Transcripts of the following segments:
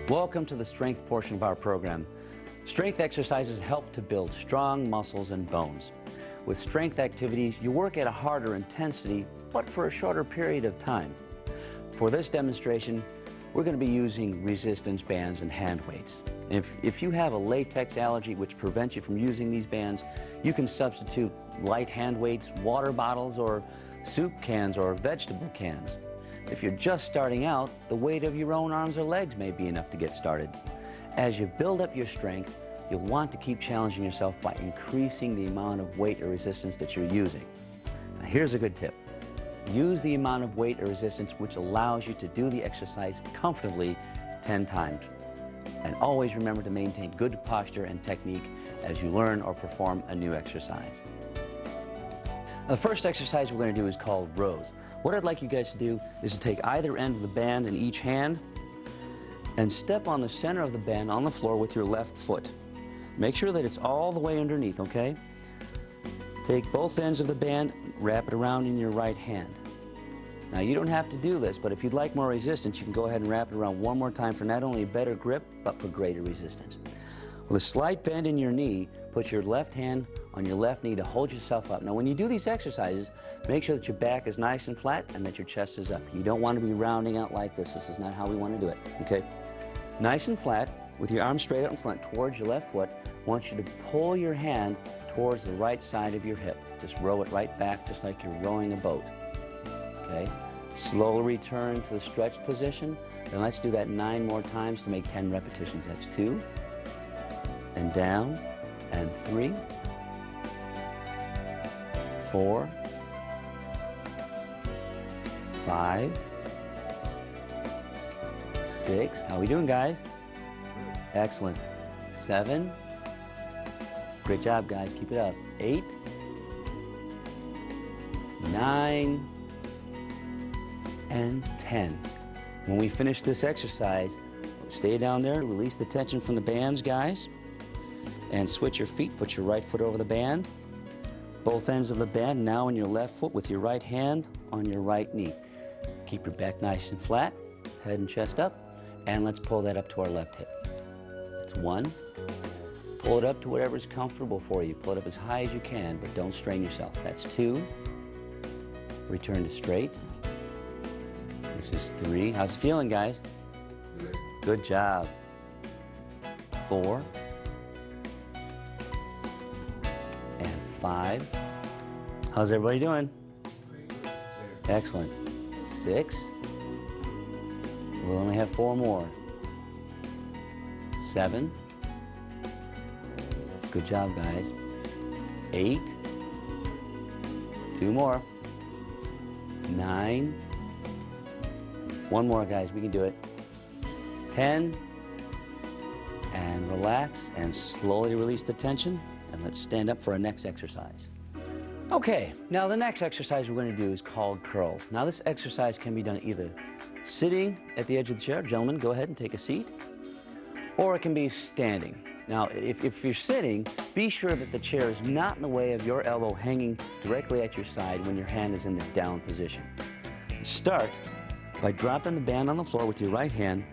Welcome to the strength portion of our program. Strength exercises help to build strong muscles and bones. With strength activities, you work at a harder intensity, but for a shorter period of time. For this demonstration, we're going to be using resistance bands and hand weights. If you have a latex allergy which prevents you from using these bands, you can substitute light hand weights, water bottles, or soup cans or vegetable cans. If you're just starting out, the weight of your own arms or legs may be enough to get started. As you build up your strength, you'll want to keep challenging yourself by increasing the amount of weight or resistance that you're using. Now, here's a good tip. Use the amount of weight or resistance which allows you to do the exercise comfortably 10 times. And always remember to maintain good posture and technique as you learn or perform a new exercise. The first exercise we're going to do is called rows. What I'd like you guys to do is to take either end of the band in each hand and step on the center of the band on the floor with your left foot. Make sure that it's all the way underneath, okay? Take both ends of the band, wrap it around in your right hand. Now, you don't have to do this, but if you'd like more resistance, you can go ahead and wrap it around one more time for not only a better grip, but for greater resistance. With a slight bend in your knee, put your left hand on your left knee to hold yourself up. Now, when you do these exercises, make sure that your back is nice and flat and that your chest is up. You don't want to be rounding out like this. This is not how we want to do it, okay? Nice and flat, with your arms straight out in front towards your left foot. I want you to pull your hand towards the right side of your hip. Just row it right back, just like you're rowing a boat, okay? Slowly return to the stretched position. Then let's do that 9 more times to make 10 repetitions. That's 2, and down, and 3, 4, 5, 6. How are we doing, guys? Excellent. 7. Great job, guys. Keep it up. 8, 9, and 10. When we finish this exercise, stay down there, release the tension from the bands, guys, and switch your feet. Put your right foot over the band, both ends of the band now on your left foot with your right hand on your right knee. Keep your back nice and flat, head and chest up, and let's pull that up to our left hip. That's 1. Pull it up to whatever's comfortable for you. Pull it up as high as you can, but don't strain yourself. That's 2. Return to straight. This is 3. How's it feeling, guys? Good. Good job. 4. And 5. How's everybody doing? Excellent. 6. We'll only have 4 more. 7. Good job, guys. 8. 2 more. 9. 1 more, guys. We can do it. 10. And relax and slowly release the tension. And let's stand up for our next exercise. Okay, now the next exercise we're going to do is called curls. Now, this exercise can be done either sitting at the edge of the chair. Gentlemen, go ahead and take a seat. Or it can be standing. Now, if you're sitting, be sure that the chair is not in the way of your elbow hanging directly at your side when your hand is in the down position. Start by dropping the band on the floor with your right hand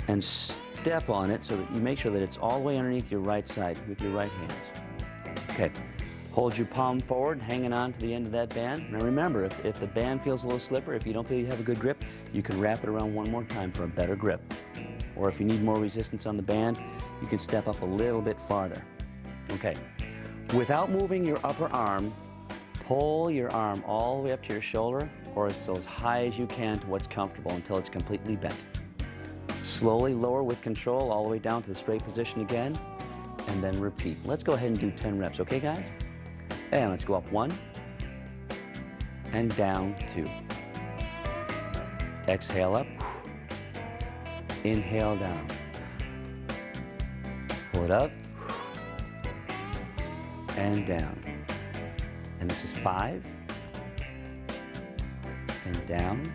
and step on it so that you make sure that it's all the way underneath your right side with your right hands. Okay, hold your palm forward, hanging on to the end of that band. Now remember, if the band feels a little slippery, if you don't feel you have a good grip, you can wrap it around 1 more time for a better grip. Or if you need more resistance on the band, you can step up a little bit farther. Okay, without moving your upper arm, pull your arm all the way up to your shoulder or as high as you can to what's comfortable until it's completely bent. Slowly lower with control all the way down to the straight position again, and then repeat. Let's go ahead and do 10 reps, okay, guys? And let's go up 1, and down 2. Exhale up. Inhale down. Pull it up. And down. And this is 5. And down.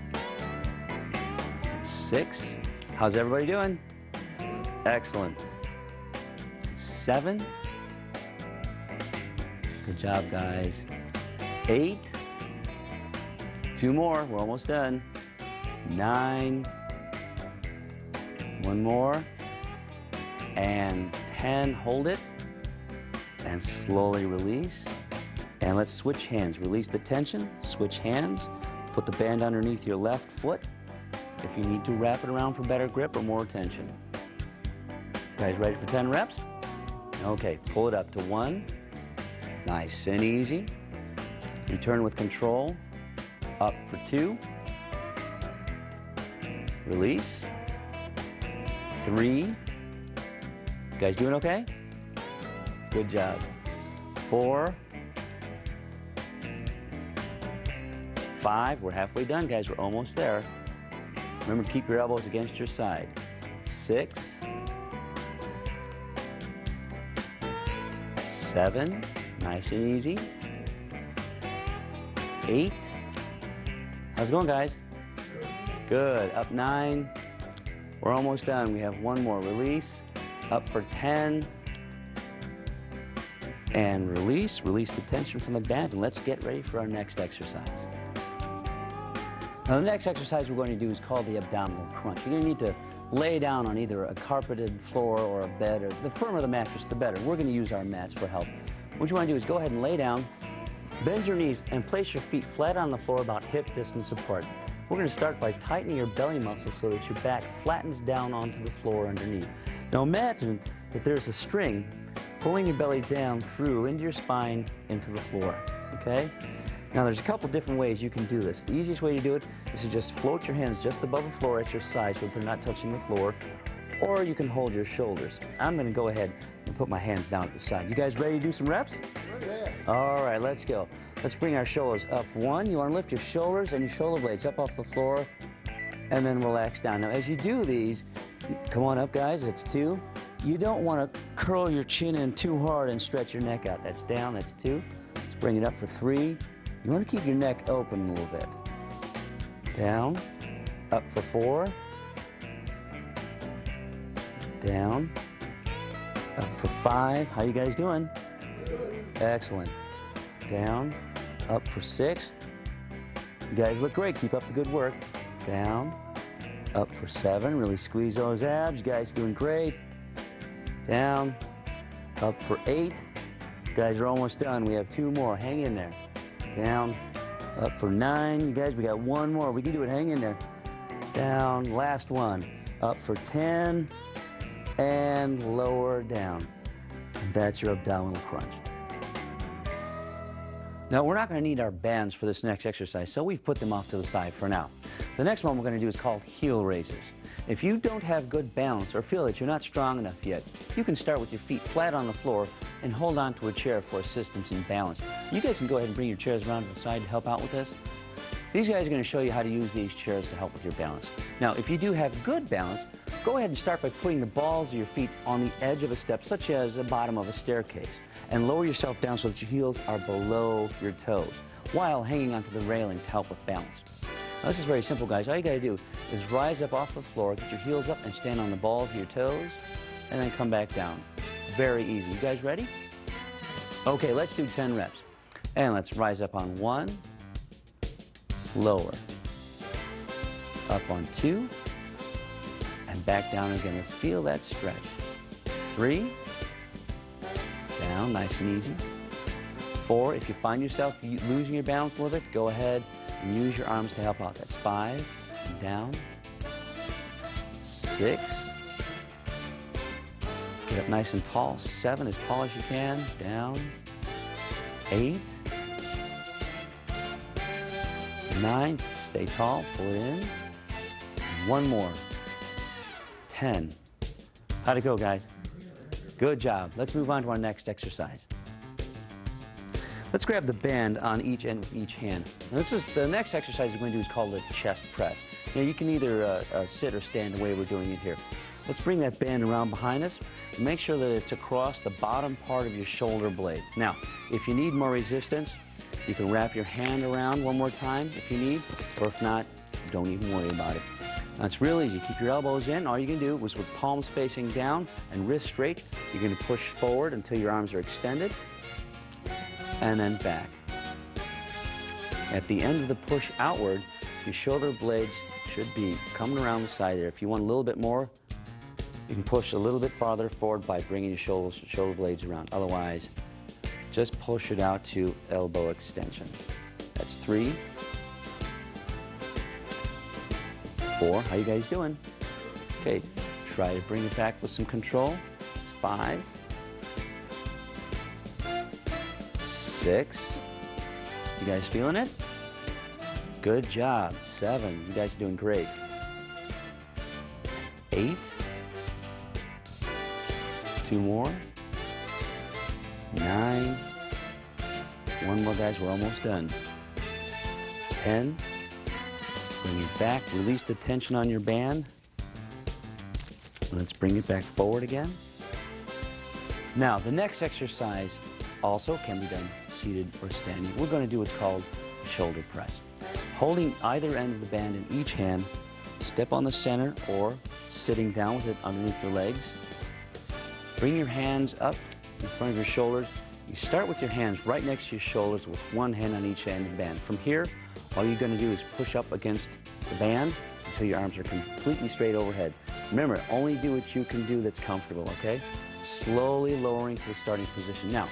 And 6. How's everybody doing? Excellent. 7. Good job, guys. 8. 2 more. We're almost done. 9. One more. And 10, hold it. And slowly release. And let's switch hands. Release the tension, switch hands. Put the band underneath your left foot. If you need to, wrap it around for better grip or more tension. Guys, ready for 10 reps? Okay, pull it up to 1. Nice and easy. Return with control. Up for 2. Release. 3. You guys doing okay? Good job. 4. 5. We're halfway done, guys. We're almost there. Remember, keep your elbows against your side. 6. 7. Nice and easy. 8. How's it going, guys? Good. Up 9. We're almost done. We have one more. Release. Up for 10. And release. Release the tension from the band. And let's get ready for our next exercise. Now, the next exercise we're going to do is called the abdominal crunch. You're going to need to lay down on either a carpeted floor or a bed, or the firmer the mattress, the better. We're going to use our mats for help. What you want to do is go ahead and lay down, bend your knees, and place your feet flat on the floor about hip distance apart. We're going to start by tightening your belly muscles so that your back flattens down onto the floor underneath. Now imagine that there's a string pulling your belly down through into your spine into the floor, okay? Now there's a couple different ways you can do this. The easiest way to do it is to just float your hands just above the floor at your side so that they're not touching the floor, or you can hold your shoulders. I'm going to go ahead and put my hands down at the side. You guys ready to do some reps? Yeah. All right, let's go. Let's bring our shoulders up. 1, you want to lift your shoulders and your shoulder blades up off the floor, and then relax down. Now as you do these, come on up, guys, that's 2. You don't want to curl your chin in too hard and stretch your neck out. That's down, that's 2. Let's bring it up for 3. You want to keep your neck open a little bit. Down, up for 4. Down, up for 5. How you guys doing? Excellent. Down, up for 6. You guys look great. Keep up the good work. Down, up for 7. Really squeeze those abs. You guys doing great. Down, up for 8. You guys are almost done. We have 2 more. Hang in there. Down, up for 9. You guys, we got 1 more. We can do it. Hang in there. Down, last one. Up for 10, and lower down. And that's your abdominal crunch. Now, we're not going to need our bands for this next exercise, so we've put them off to the side for now. The next one we're going to do is called heel raisers. If you don't have good balance or feel that you're not strong enough yet, you can start with your feet flat on the floor and hold on to a chair for assistance and balance. You guys can go ahead and bring your chairs around to the side to help out with this. These guys are going to show you how to use these chairs to help with your balance. Now, if you do have good balance, go ahead and start by putting the balls of your feet on the edge of a step, such as the bottom of a staircase, and lower yourself down so that your heels are below your toes, while hanging onto the railing to help with balance. Now, this is very simple, guys. All you got to do is rise up off the floor, get your heels up, and stand on the balls of your toes, and then come back down. Very easy. You guys ready? Okay, let's do 10 reps. And let's rise up on 1, lower, up on 2, and back down again. Let's feel that stretch. 3, down, nice and easy. 4, if you find yourself losing your balance a little bit, go ahead and use your arms to help out. That's 5, down. 6, get up nice and tall. 7, as tall as you can, down. 8, 9, stay tall, pull it in. 1 more. 10. How'd it go, guys? Good job. Let's move on to our next exercise. Let's grab the band on each end of each hand. Now, this is the next exercise we're going to do is called the chest press. Now, you can either sit or stand the way we're doing it here. Let's bring that band around behind us and make sure that it's across the bottom part of your shoulder blade. Now, if you need more resistance, you can wrap your hand around one more time if you need, or if not, don't even worry about it. Now, it's real easy. Keep your elbows in. All you can do is with palms facing down and wrists straight, you're going to push forward until your arms are extended, and then back. At the end of the push outward, your shoulder blades should be coming around the side there. If you want a little bit more, You can push a little bit farther forward by bringing your shoulder blades around. Otherwise, just push it out to elbow extension. That's 3, 4. How you guys doing? Okay, try to bring it back with some control. It's 5, 6. You guys feeling it? Good job. 7. You guys are doing great. 8. 2 more. 9. 1 more, guys. We're almost done. 10. Bring it back. Release the tension on your band. Let's bring it back forward again. Now, the next exercise also can be done seated or standing. We're going to do what's called a shoulder press. Holding either end of the band in each hand, step on the center or sitting down with it underneath your legs. Bring your hands up in front of your shoulders. You start with your hands right next to your shoulders with one hand on each end of the band. From here, all you're going to do is push up against the band until your arms are completely straight overhead. Remember, only do what you can do that's comfortable, okay? Slowly lowering to the starting position. Now,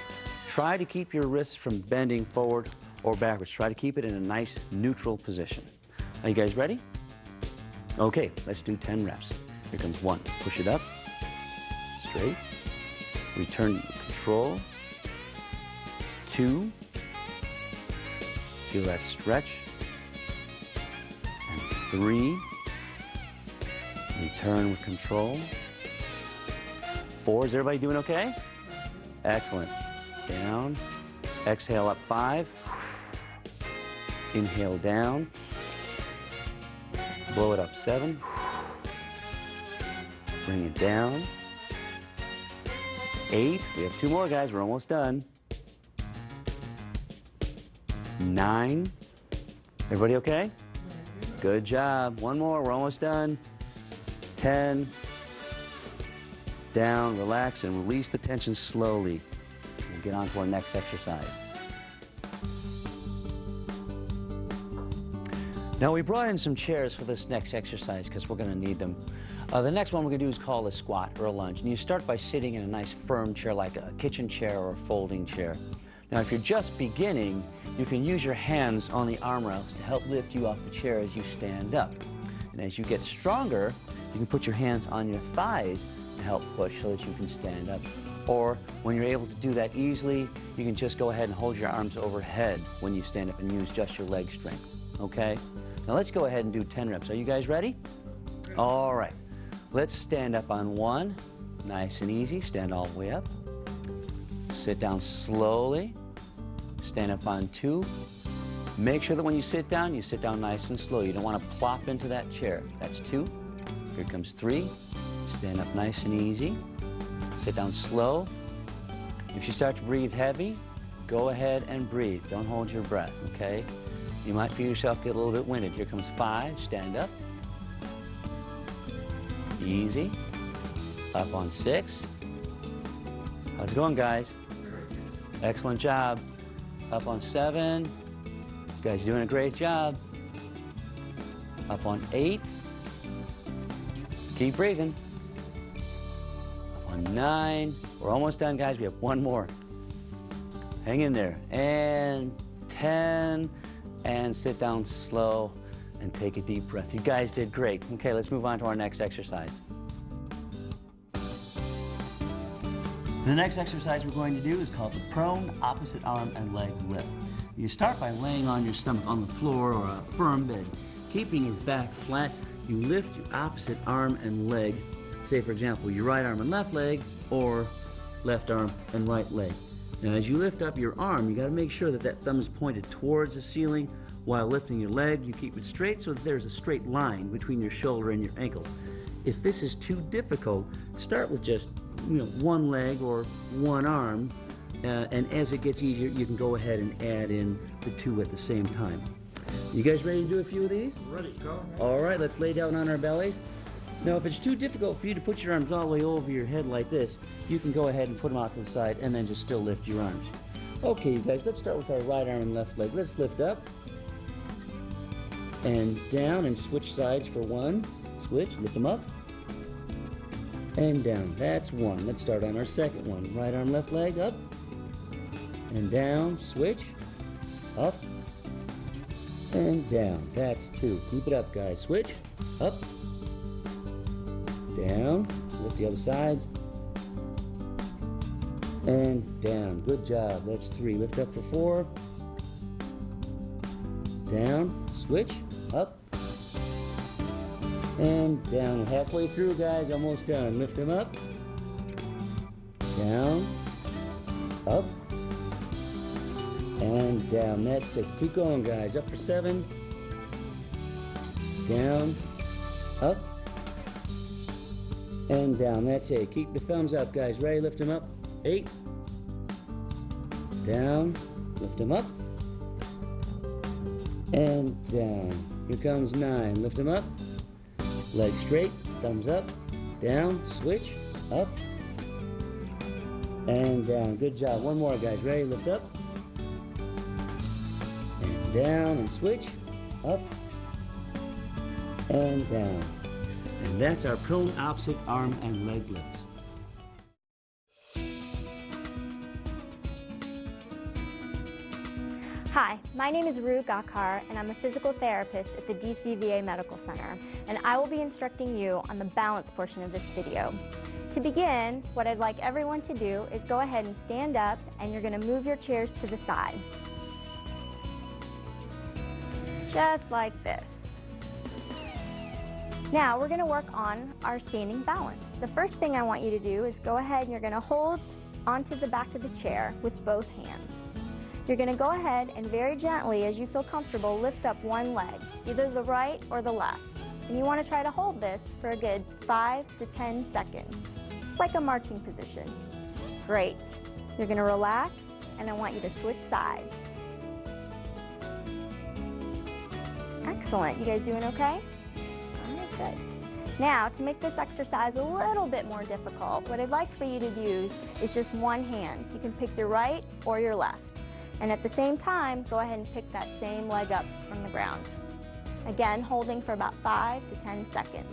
try to keep your wrists from bending forward or backwards. Try to keep it in a nice neutral position. Are you guys ready? Okay, let's do 10 reps. Here comes 1. Push it up, straight. Return to control. 2. Feel that stretch. And 3. Return with control. 4. Is everybody doing okay? Excellent. Down. Exhale up 5. Inhale down. Blow it up 7. Bring it down. 8. We have 2 more, guys. We're almost done. 9. Everybody okay? Good job. 1 more. We're almost done. 10. Down, relax, and release the tension slowly. We'll get on to our next exercise. Now, we brought in some chairs for this next exercise because we're going to need them. The next one we're going to do is called a squat or a lunge. And you start by sitting in a nice firm chair like a kitchen chair or a folding chair. Now, if you're just beginning, you can use your hands on the arm rails to help lift you off the chair as you stand up. And as you get stronger, you can put your hands on your thighs to help push so that you can stand up. Or when you're able to do that easily, you can just go ahead and hold your arms overhead when you stand up and use just your leg strength. Okay? Now let's go ahead and do 10 reps. Are you guys ready? All right. Let's stand up on 1. Nice and easy. Stand all the way up. Sit down slowly. Stand up on 2. Make sure that when you sit down nice and slow. You don't want to plop into that chair. That's 2. Here comes 3. Stand up nice and easy. Sit down slow. If you start to breathe heavy, go ahead and breathe. Don't hold your breath, okay? You might feel yourself get a little bit winded. Here comes 5. Stand up. Easy. Up on 6. How's it going, guys? Excellent job. Up on 7. You guys doing a great job. Up on 8. Keep breathing. Up on 9. We're almost done, guys. We have 1 more. Hang in there. And 10. And sit down slow and take a deep breath. You guys did great. Okay, let's move on to our next exercise. The next exercise we're going to do is called the prone opposite arm and leg lift. You start by laying on your stomach on the floor or a firm bed. Keeping your back flat, you lift your opposite arm and leg. Say, for example, your right arm and left leg, or left arm and right leg. Now, as you lift up your arm, you got to make sure that that thumb is pointed towards the ceiling. While lifting your leg, you keep it straight so that there's a straight line between your shoulder and your ankle. If this is too difficult, start with just one leg or one arm, and as it gets easier, you can go ahead and add in the 2 at the same time. You guys ready to do a few of these? Ready, go. All right, let's lay down on our bellies. Now, if it's too difficult for you to put your arms all the way over your head like this, you can go ahead and put them out to the side and then just still lift your arms. Okay, you guys, let's start with our right arm and left leg. Let's lift up and down and switch sides for 1. Switch, lift them up and down. That's one. Let's start on our second one. Right arm, left leg, up and down, switch, up and down. That's two. Keep it up, guys. Switch, up, down, lift the other sides, and down. Good job. That's three. Lift up for four, down, switch, up, and down. Halfway through, guys, almost done. Lift them up, down, up, and down. That's six. Keep going, guys. Up for seven, down, up, and down. That's eight. Keep the thumbs up, guys. Ready? Lift them up. Eight, down, lift them up, and down. Here comes nine. Lift them up. Leg straight, thumbs up, down, switch, up, and down. Good job. One more, guys. Ready? Lift up, and down, and switch, up, and down. And that's our prone opposite arm and leg lifts. Hi, my name is Rue Gakar, and I'm a physical therapist at the DCVA Medical Center, and I will be instructing you on the balance portion of this video. To begin, what I'd like everyone to do is go ahead and stand up, and you're going to move your chairs to the side. Just like this. Now we're going to work on our standing balance. The first thing I want you to do is go ahead and you're going to hold onto the back of the chair with both hands. You're going to go ahead and very gently, as you feel comfortable, lift up one leg, either the right or the left. And you want to try to hold this for a good 5 to 10 seconds, just like a marching position. Great. You're going to relax, and I want you to switch sides. Excellent. You guys doing okay? All right, good. Now, to make this exercise a little bit more difficult, what I'd like for you to use is just one hand. You can pick your right or your left. And at the same time, go ahead and pick that same leg up from the ground. Again, holding for about 5 to 10 seconds.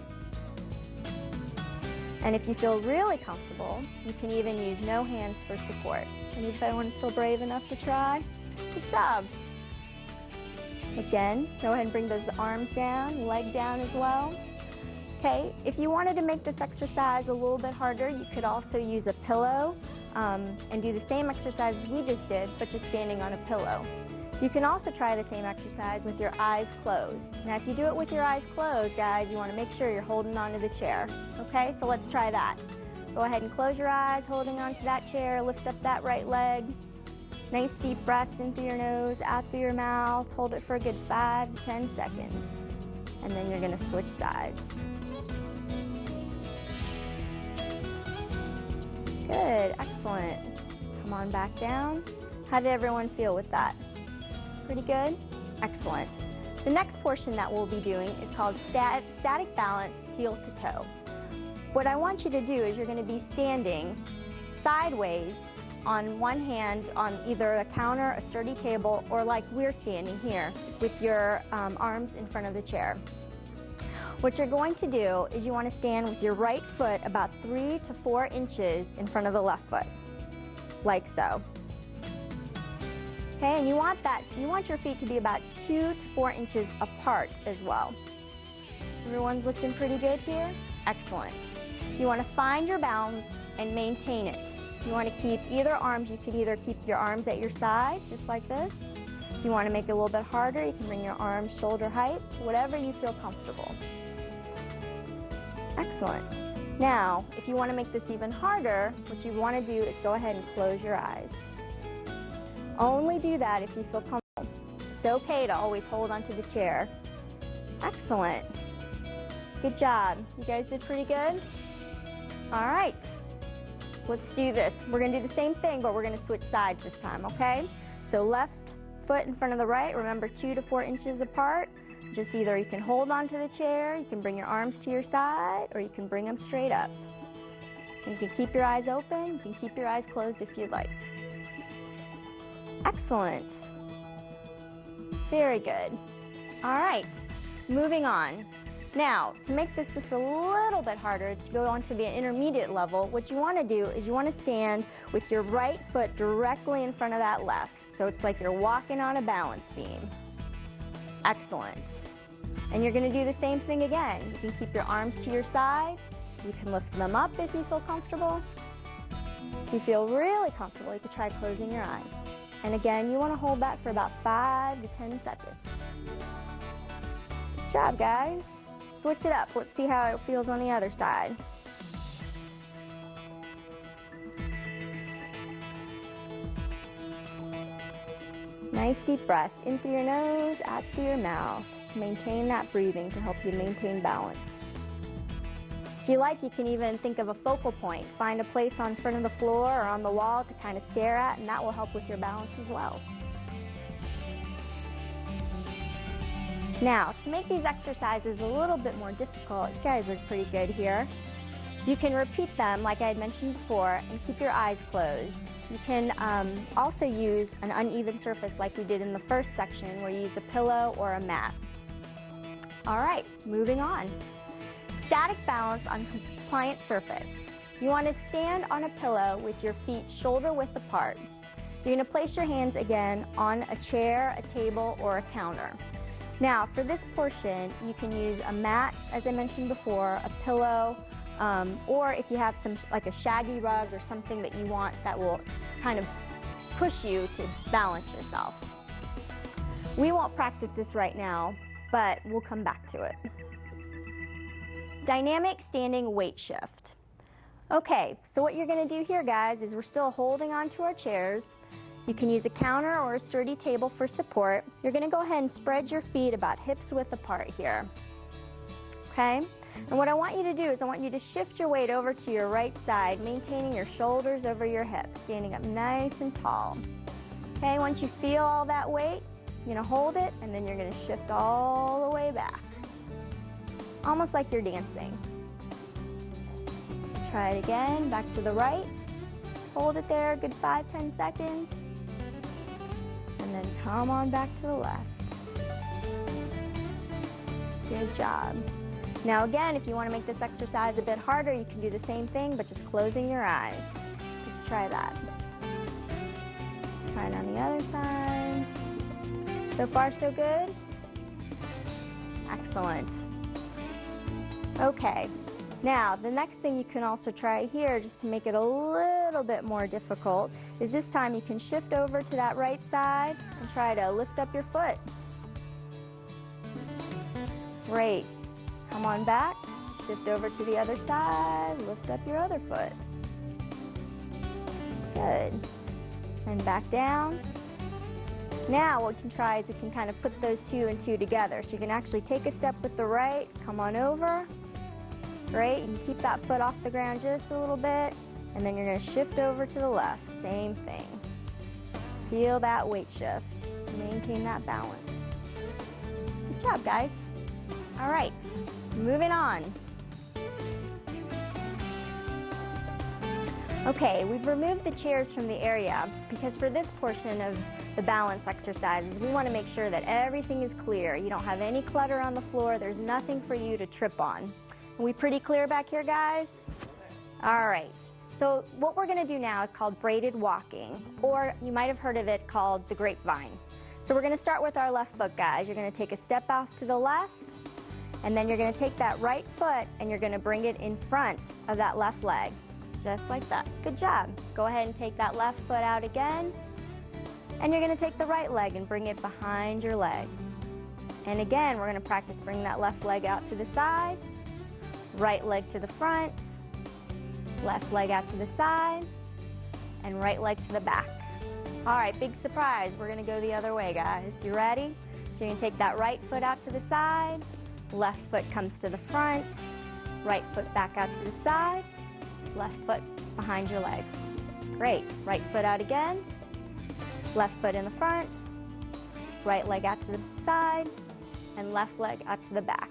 And if you feel really comfortable, you can even use no hands for support. Anyone feel brave enough to try? Good job. Again, go ahead and bring those arms down, leg down as well. Okay, if you wanted to make this exercise a little bit harder, you could also use a pillow and do the same exercise as we just did, but just standing on a pillow. You can also try the same exercise with your eyes closed. Now, if you do it with your eyes closed, guys, you want to make sure you're holding onto the chair. Okay, so let's try that. Go ahead and close your eyes, holding onto that chair, lift up that right leg. Nice deep breaths in through your nose, out through your mouth. Hold it for a good 5 to 10 seconds. And then you're going to switch sides. Good, excellent. Come on back down. How did everyone feel with that? Pretty good? Excellent. The next portion that we'll be doing is called static balance, heel to toe. What I want you to do is you're going to be standing sideways on one hand on either a counter, a sturdy table, or like we're standing here with your arms in front of the chair. What you're going to do is you want to stand with your right foot about 3 to 4 inches in front of the left foot, like so. Okay, and you want your feet to be about 2 to 4 inches apart as well. Everyone's looking pretty good here? Excellent. You want to find your balance and maintain it. You want to keep either arms, you can either keep your arms at your side, just like this. If you want to make it a little bit harder, you can bring your arms shoulder height, whatever you feel comfortable. Excellent. Now, if you want to make this even harder, what you want to do is go ahead and close your eyes. Only do that if you feel comfortable. It's okay to always hold onto the chair. Excellent. Good job. You guys did pretty good? All right. Let's do this. We're going to do the same thing, but we're going to switch sides this time, okay? So left foot in front of the right, remember 2 to 4 inches apart. Just either you can hold onto the chair, you can bring your arms to your side, or you can bring them straight up. And you can keep your eyes open, you can keep your eyes closed if you'd like. Excellent. Very good. All right, moving on. Now, to make this just a little bit harder, to go on to the intermediate level, what you want to do is you want to stand with your right foot directly in front of that left. So it's like you're walking on a balance beam. Excellent. And you're going to do the same thing again. You can keep your arms to your side. You can lift them up if you feel comfortable. If you feel really comfortable, you can try closing your eyes. And again, you want to hold that for about 5 to 10 seconds. Good job, guys. Switch it up. Let's see how it feels on the other side. Nice deep breaths in through your nose, out through your mouth. Just maintain that breathing to help you maintain balance. If you like, you can even think of a focal point. Find a place on front of the floor or on the wall to kind of stare at, and that will help with your balance as well. Now, to make these exercises a little bit more difficult, you guys are pretty good here. You can repeat them, like I had mentioned before, and keep your eyes closed. You can also use an uneven surface like we did in the first section, where you use a pillow or a mat. All right, moving on. Static balance on compliant surface. You want to stand on a pillow with your feet shoulder width apart. You're going to place your hands again on a chair, a table, or a counter. Now, for this portion, you can use a mat, as I mentioned before, a pillow, or if you have some, like a shaggy rug or something that you want that will kind of push you to balance yourself. We won't practice this right now, but we'll come back to it. Dynamic standing weight shift. Okay, so what you're going to do here, guys, is we're still holding onto our chairs. You can use a counter or a sturdy table for support. You're going to go ahead and spread your feet about hips width apart here. Okay? And what I want you to do is I want you to shift your weight over to your right side, maintaining your shoulders over your hips, standing up nice and tall. Okay, once you feel all that weight, you're going to hold it, and then you're going to shift all the way back. Almost like you're dancing. Try it again, back to the right. Hold it there, good 5-10 seconds. And then come on back to the left. Good job. Now again, if you want to make this exercise a bit harder, you can do the same thing, but just closing your eyes. Let's try that. Try it on the other side. So far, so good? Excellent. Okay, now the next thing you can also try here, just to make it a little bit more difficult, is this time you can shift over to that right side and try to lift up your foot. Great. Come on back, shift over to the other side, lift up your other foot. Good. And back down. Now what we can try is we can kind of put those 2 and 2 together. So you can actually take a step with the right, come on over. Great, you can keep that foot off the ground just a little bit, and then you're going to shift over to the left. Same thing. Feel that weight shift. Maintain that balance. Good job, guys. All right, moving on. Okay, we've removed the chairs from the area because for this portion of the balance exercises, we want to make sure that everything is clear. You don't have any clutter on the floor. There's nothing for you to trip on. Are we pretty clear back here, guys? All right. So what we're going to do now is called braided walking, or you might have heard of it called the grapevine. So we're going to start with our left foot, guys. You're going to take a step off to the left, and then you're going to take that right foot and you're going to bring it in front of that left leg, just like that. Good job. Go ahead and take that left foot out again, and you're going to take the right leg and bring it behind your leg. And again, we're going to practice bringing that left leg out to the side, right leg to the front, left leg out to the side, and right leg to the back. All right, big surprise. We're going to go the other way, guys. You ready? So you're going to take that right foot out to the side, left foot comes to the front, right foot back out to the side, left foot behind your leg. Great. Right foot out again, left foot in the front, right leg out to the side, and left leg out to the back.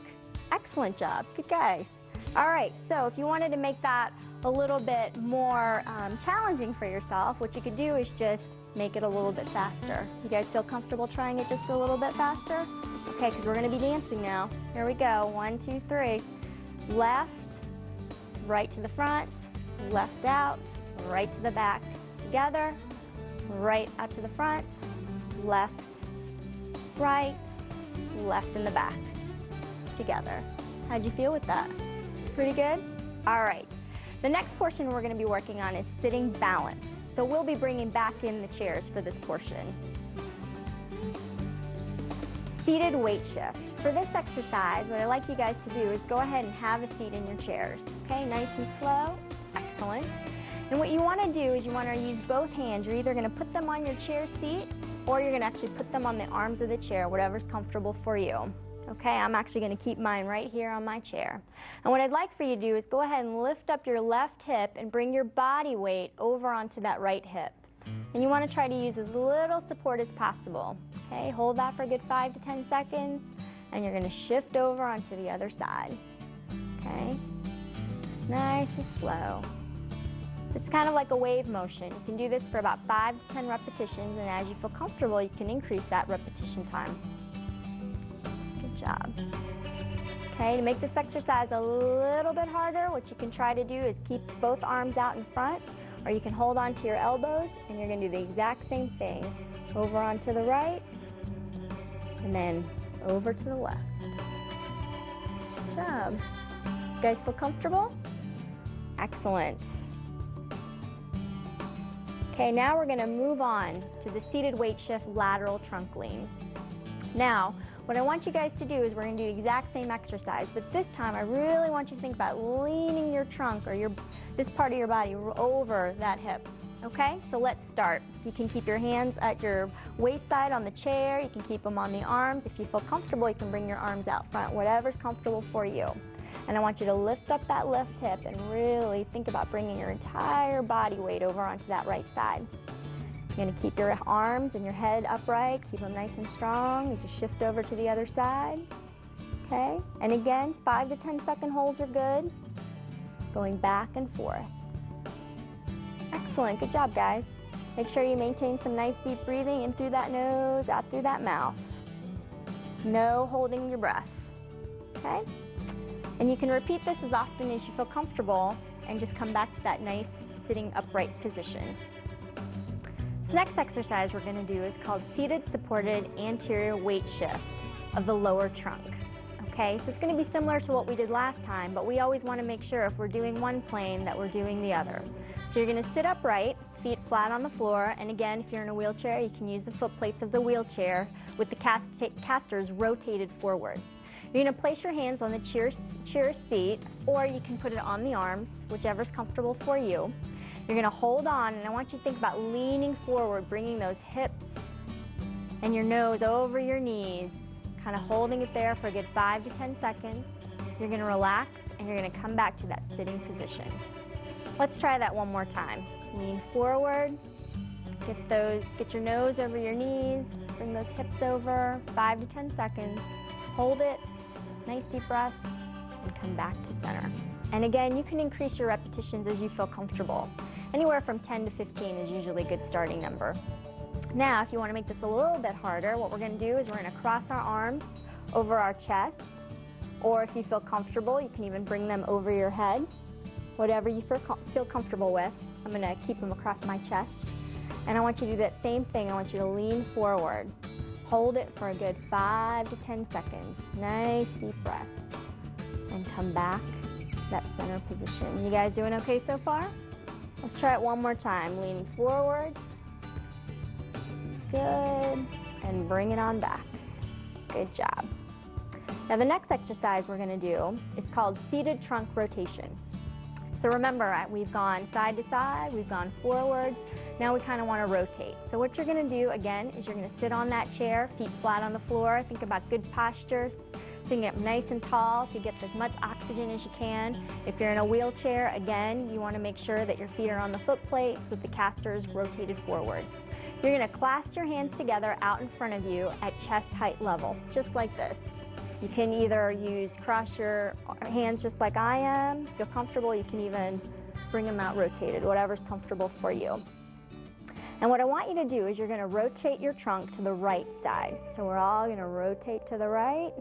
Excellent job. Good guys. All right, so if you wanted to make that a little bit more challenging for yourself, what you could do is just make it a little bit faster. You guys feel comfortable trying it just a little bit faster? Okay, because we're going to be dancing now. Here we go. 1, 2, 3. Left, right to the front, left out, right to the back. Together, right out to the front, left, right, left in the back. Together. How'd you feel with that? Pretty good? All right. The next portion we're going to be working on is sitting balance. So we'll be bringing back in the chairs for this portion. Seated weight shift. For this exercise, what I like you guys to do is go ahead and have a seat in your chairs. Okay, nice and slow. Excellent. And what you want to do is you want to use both hands. You're either going to put them on your chair seat or you're going to actually put them on the arms of the chair, whatever's comfortable for you. Okay, I'm actually going to keep mine right here on my chair. And what I'd like for you to do is go ahead and lift up your left hip and bring your body weight over onto that right hip. And you want to try to use as little support as possible. Okay, hold that for a good 5 to 10 seconds, and you're going to shift over onto the other side. Okay, nice and slow. So it's kind of like a wave motion. You can do this for about 5 to 10 repetitions, and as you feel comfortable, you can increase that repetition time. Good job. Okay, to make this exercise a little bit harder, what you can try to do is keep both arms out in front, or you can hold on to your elbows, and you're going to do the exact same thing. Over onto the right, and then over to the left. Good job. You guys feel comfortable? Excellent. Okay, now we're going to move on to the seated weight shift lateral trunk lean. Now, what I want you guys to do is we're going to do the exact same exercise, but this time I really want you to think about leaning your trunk or this part of your body over that hip. Okay, so let's start. You can keep your hands at your waist side on the chair. You can keep them on the arms. If you feel comfortable, you can bring your arms out front, whatever's comfortable for you. And I want you to lift up that left hip and really think about bringing your entire body weight over onto that right side. You're going to keep your arms and your head upright, keep them nice and strong. You just shift over to the other side. Okay, and again, 5 to 10 second holds are good. Going back and forth. Excellent, good job guys. Make sure you maintain some nice deep breathing in through that nose, out through that mouth. No holding your breath, okay? And you can repeat this as often as you feel comfortable and just come back to that nice sitting upright position. This next exercise we're going to do is called seated supported anterior weight shift of the lower trunk. Okay, so it's going to be similar to what we did last time, but we always want to make sure if we're doing one plane that we're doing the other. So you're going to sit upright, feet flat on the floor, and again, if you're in a wheelchair, you can use the foot plates of the wheelchair with the casters rotated forward. You're going to place your hands on the chair seat, or you can put it on the arms, whichever's comfortable for you. You're going to hold on, and I want you to think about leaning forward, bringing those hips and your nose over your knees, kind of holding it there for a good 5 to 10 seconds. You're going to relax, and you're going to come back to that sitting position. Let's try that one more time. Lean forward, get your nose over your knees, bring those hips over, 5 to 10 seconds. Hold it, nice deep breaths, and come back to center. And again, you can increase your repetitions as you feel comfortable. Anywhere from 10 to 15 is usually a good starting number. Now, if you want to make this a little bit harder, what we're going to do is we're going to cross our arms over our chest, or if you feel comfortable, you can even bring them over your head. Whatever you feel comfortable with. I'm going to keep them across my chest. And I want you to do that same thing. I want you to lean forward. Hold it for a good 5 to 10 seconds. Nice deep breaths. And come back to that center position. You guys doing okay so far? Let's try it one more time. Leaning forward. Good. And bring it on back. Good job. Now the next exercise we're going to do is called seated trunk rotation. So remember, we've gone side to side, we've gone forwards, now we kind of want to rotate. So what you're going to do, again, is you're going to sit on that chair, feet flat on the floor, think about good postures, so you can get nice and tall, so you get as much oxygen as you can. If you're in a wheelchair, again, you want to make sure that your feet are on the foot plates with the casters rotated forward. You're going to clasp your hands together out in front of you at chest height level, just like this. You can either cross your hands just like I am. If you feel comfortable, you can even bring them out rotated, whatever's comfortable for you. And what I want you to do is you're going to rotate your trunk to the right side. So we're all going to rotate to the right.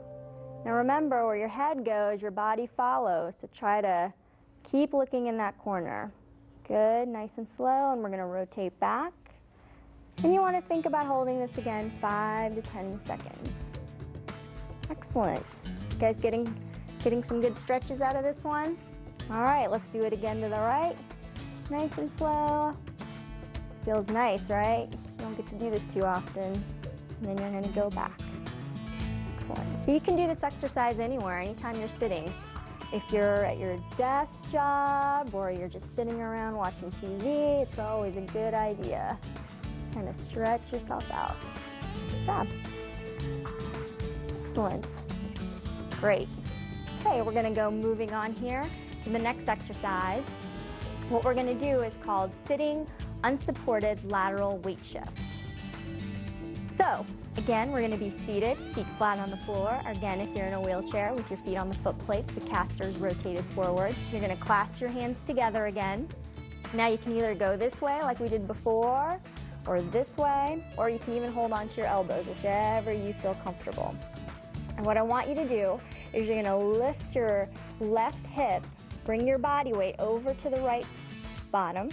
Now remember, where your head goes, your body follows. So try to keep looking in that corner. Good, nice and slow, and we're going to rotate back. And you want to think about holding this again 5 to 10 seconds. Excellent. You guys getting some good stretches out of this one? All right, let's do it again to the right. Nice and slow. Feels nice, right? You don't get to do this too often. And then you're going to go back. Excellent. So you can do this exercise anywhere, anytime you're sitting. If you're at your desk job or you're just sitting around watching TV, it's always a good idea. Kind of stretch yourself out. Good job. Excellent. Great. Okay, we're going to go moving on here to the next exercise. What we're going to do is called sitting unsupported lateral weight shift. So, again, we're going to be seated, feet flat on the floor. Again, if you're in a wheelchair with your feet on the foot plates, the casters rotated forward. You're going to clasp your hands together again. Now you can either go this way like we did before, or this way, or you can even hold on to your elbows, whichever you feel comfortable. And what I want you to do is you're going to lift your left hip, bring your body weight over to the right bottom.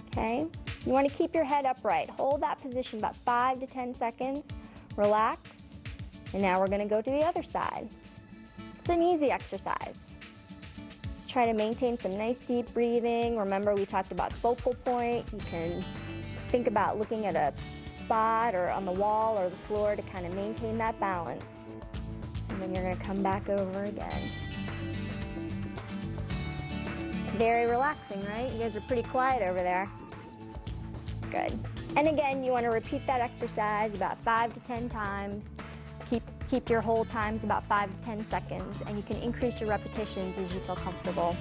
Okay? You want to keep your head upright. Hold that position about 5 to 10 seconds. Relax. And now we're going to go to the other side. It's an easy exercise. Just try to maintain some nice deep breathing. Remember, we talked about focal point. You can think about looking at a spot or on the wall or the floor to kind of maintain that balance. And then you're going to come back over again. It's very relaxing, right? You guys are pretty quiet over there. Good. And again, you want to repeat that exercise about 5 to 10 times. Keep your hold times about 5 to 10 seconds, and you can increase your repetitions as you feel comfortable.